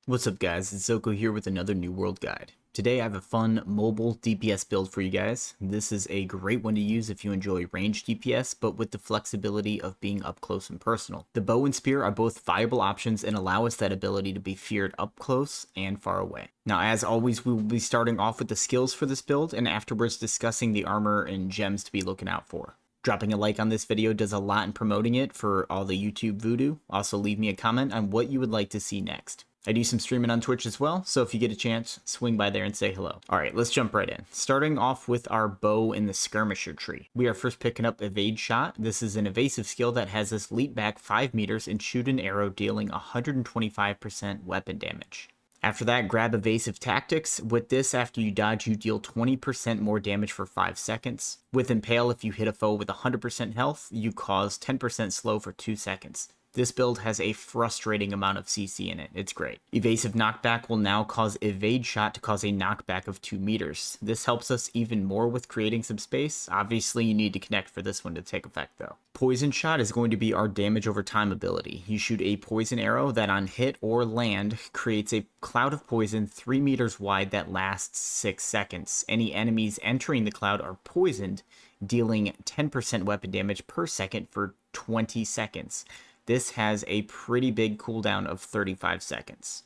What's up guys, it's Zoko here with another New World Guide. Today I have a fun mobile DPS build for you guys. This is a great one to use if you enjoy ranged DPS, but with the flexibility of being up close and personal. The bow and spear are both viable options and allow us that ability to be feared up close and far away. Now as always, we will be starting off with the skills for this build and afterwards discussing the armor and gems to be looking out for. Dropping a like on this video does a lot in promoting it for all the YouTube voodoo. Also leave me a comment on what you would like to see next. I do some streaming on Twitch as well, so if you get a chance, swing by there and say hello. Alright, let's jump right in. Starting off with our bow in the skirmisher tree. We are first picking up Evade Shot. This is an evasive skill that has us leap back 5 meters and shoot an arrow dealing 125% weapon damage. After that, grab Evasive Tactics. With this, after you dodge, you deal 20% more damage for 5 seconds. With Impale, if you hit a foe with 100% health, you cause 10% slow for 2 seconds. This build has a frustrating amount of CC in it. It's great. Evasive Knockback will now cause Evade Shot to cause a knockback of 2 meters. This helps us even more with creating some space. Obviously, you need to connect for this one to take effect though. Poison Shot is going to be our damage over time ability. You shoot a poison arrow that on hit or land creates a cloud of poison 3 meters wide that lasts 6 seconds. Any enemies entering the cloud are poisoned, dealing 10% weapon damage per second for 20 seconds. This has a pretty big cooldown of 35 seconds.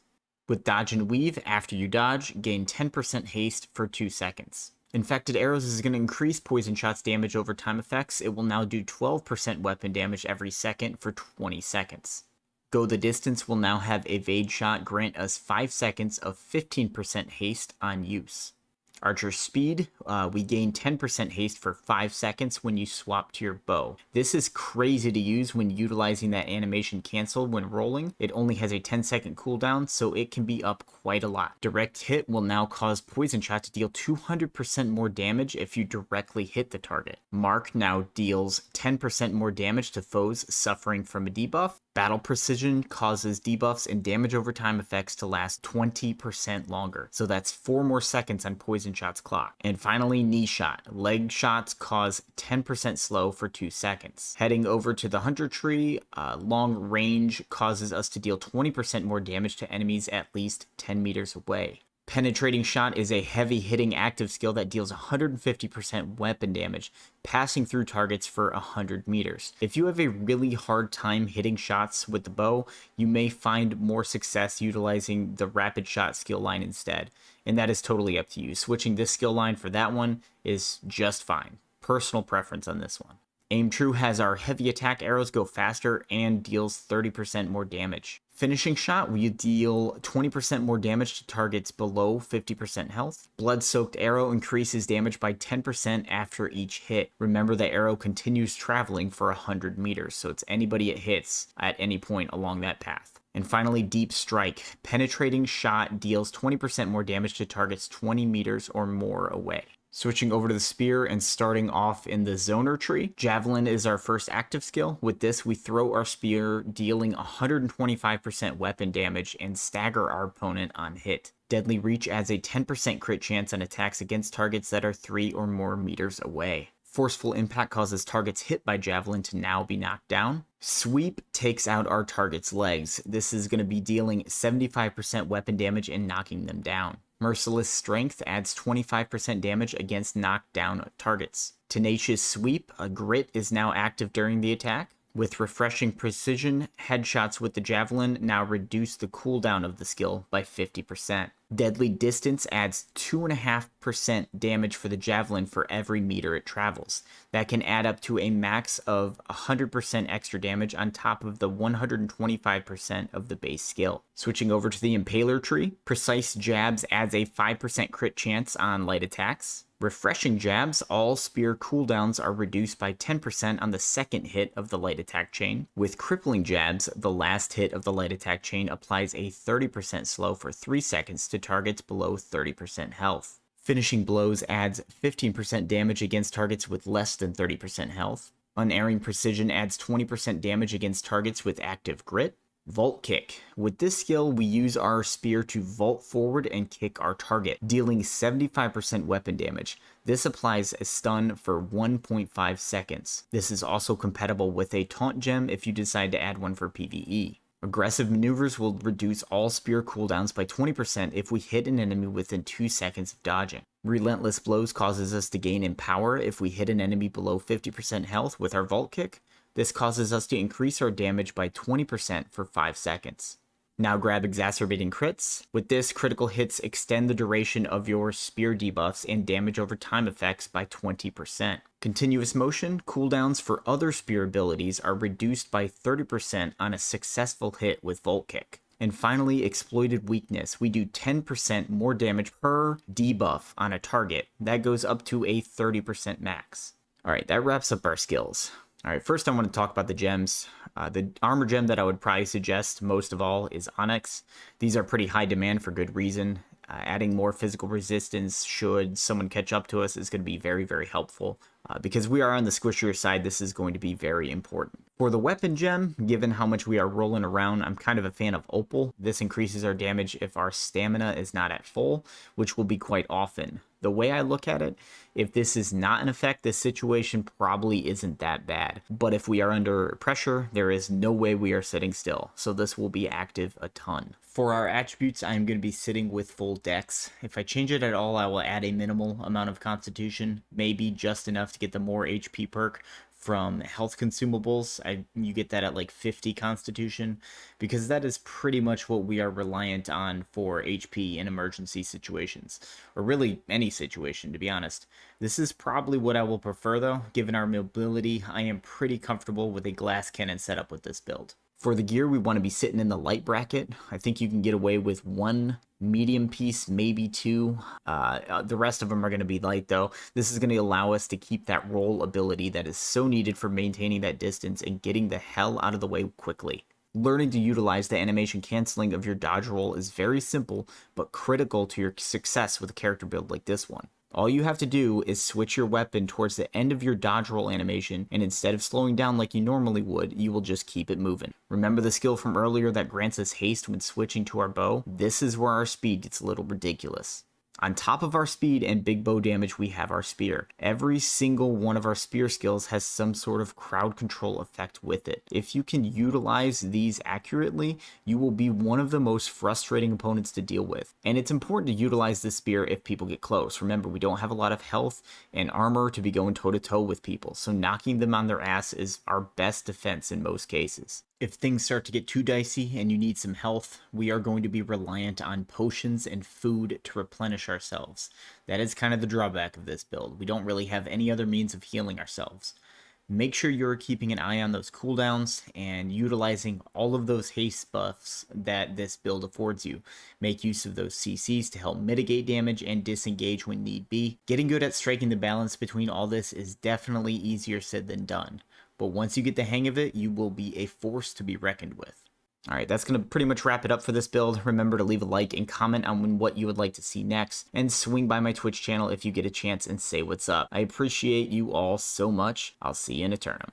With Dodge and Weave, after you dodge, gain 10% haste for 2 seconds. Infected Arrows is going to increase Poison Shot's damage over time effects. It will now do 12% weapon damage every second for 20 seconds. Go the Distance will now have Evade Shot grant us 5 seconds of 15% haste on use. Archer Speed, we gain 10% haste for 5 seconds when you swap to your bow. This is crazy to use when utilizing that animation cancel when rolling. It only has a 10-second cooldown, so it can be up quite a lot. Direct Hit will now cause Poison Shot to deal 200% more damage if you directly hit the target. Mark now deals 10% more damage to foes suffering from a debuff. Battle Precision causes debuffs and damage over time effects to last 20% longer. So that's 4 more seconds on Poison Shot's clock. And finally, Knee Shot. Leg shots cause 10% slow for 2 seconds. Heading over to the Hunter Tree, long range causes us to deal 20% more damage to enemies at least 10 meters away. Penetrating Shot is a heavy hitting active skill that deals 150% weapon damage, passing through targets for 100 meters. If you have a really hard time hitting shots with the bow, you may find more success utilizing the Rapid Shot skill line instead, and that is totally up to you. Switching this skill line for that one is just fine. Personal preference on this one. Aim True has our heavy attack arrows go faster and deals 30% more damage. Finishing Shot, we deal 20% more damage to targets below 50% health. Blood-Soaked Arrow increases damage by 10% after each hit. Remember, the arrow continues traveling for 100 meters, so it's anybody it hits at any point along that path. And finally, Deep Strike. Penetrating Shot deals 20% more damage to targets 20 meters or more away. Switching over to the spear and starting off in the zoner tree. Javelin is our first active skill. With this, we throw our spear, dealing 125% weapon damage and stagger our opponent on hit. Deadly Reach adds a 10% crit chance on attacks against targets that are 3 or more meters away. Forceful Impact causes targets hit by Javelin to now be knocked down. Sweep takes out our target's legs. This is going to be dealing 75% weapon damage and knocking them down. Merciless Strength adds 25% damage against knocked down targets. Tenacious Sweep, a Grit, is now active during the attack. With Refreshing Precision, headshots with the Javelin now reduce the cooldown of the skill by 50%. Deadly Distance adds 2.5% damage for the Javelin for every meter it travels. That can add up to a max of 100% extra damage on top of the 125% of the base skill. Switching over to the Impaler tree, Precise Jabs adds a 5% crit chance on light attacks. Refreshing Jabs, all spear cooldowns are reduced by 10% on the second hit of the light attack chain. With Crippling Jabs, the last hit of the light attack chain applies a 30% slow for 3 seconds to targets below 30% health. Finishing Blows adds 15% damage against targets with less than 30% health. Unerring Precision adds 20% damage against targets with active grit. Vault Kick. With this skill, we use our spear to vault forward and kick our target, dealing 75% weapon damage. This applies a stun for 1.5 seconds. This is also compatible with a taunt gem if you decide to add one for PvE. Aggressive maneuvers will reduce all spear cooldowns by 20% if we hit an enemy within 2 seconds of dodging. Relentless blows causes us to gain in power if we hit an enemy below 50% health with our vault kick. This causes us to increase our damage by 20% for 5 seconds. Now grab exacerbating crits. With this, critical hits extend the duration of your spear debuffs and damage over time effects by 20%. Continuous motion cooldowns for other spear abilities are reduced by 30% on a successful hit with Volt Kick. And finally, exploited weakness. We do 10% more damage per debuff on a target. That goes up to a 30% max. Alright, that wraps up our skills. Alright, first I want to talk about the gems. The armor gem that I would probably suggest most of all is Onyx. These are pretty high demand for good reason. Adding more physical resistance should someone catch up to us is going to be very, very helpful. Because we are on the squishier side, this is going to be very important. For the weapon gem, given how much we are rolling around, I'm kind of a fan of Opal. This increases our damage if our stamina is not at full, which will be quite often. The way I look at it, if this is not an effect, this situation probably isn't that bad. But if we are under pressure, there is no way we are sitting still. So this will be active a ton. For our attributes, I'm going to be sitting with full dex. If I change it at all, I will add a minimal amount of constitution, maybe just enough to get the more HP perk from health consumables. You get that at like 50 constitution, because that is pretty much what we are reliant on for HP in emergency situations, or really any situation, to be honest. This is probably what I will prefer though. Given our mobility, I am pretty comfortable with a glass cannon setup with this build. For the gear, we want to be sitting in the light bracket. I think you can get away with 1 medium piece, maybe 2. The rest of them are going to be light though. This is going to allow us to keep that roll ability that is so needed for maintaining that distance and getting the hell out of the way quickly. Learning to utilize the animation canceling of your dodge roll is very simple, but critical to your success with a character build like this one. All you have to do is switch your weapon towards the end of your dodge roll animation, and instead of slowing down like you normally would, you will just keep it moving. Remember the skill from earlier that grants us haste when switching to our bow? This is where our speed gets a little ridiculous. On top of our speed and big bow damage, we have our spear. Every single one of our spear skills has some sort of crowd control effect with it. If you can utilize these accurately, you will be one of the most frustrating opponents to deal with. And it's important to utilize this spear if people get close. Remember, we don't have a lot of health and armor to be going toe-to-toe with people, so knocking them on their ass is our best defense in most cases. If things start to get too dicey and you need some health, we are going to be reliant on potions and food to replenish ourselves. That is kind of the drawback of this build. We don't really have any other means of healing ourselves. Make sure you're keeping an eye on those cooldowns and utilizing all of those haste buffs that this build affords you. Make use of those CCs to help mitigate damage and disengage when need be. Getting good at striking the balance between all this is definitely easier said than done. But once you get the hang of it, you will be a force to be reckoned with. Alright, that's going to pretty much wrap it up for this build. Remember to leave a like and comment on what you would like to see next, and swing by my Twitch channel if you get a chance and say what's up. I appreciate you all so much. I'll see you in Eternum.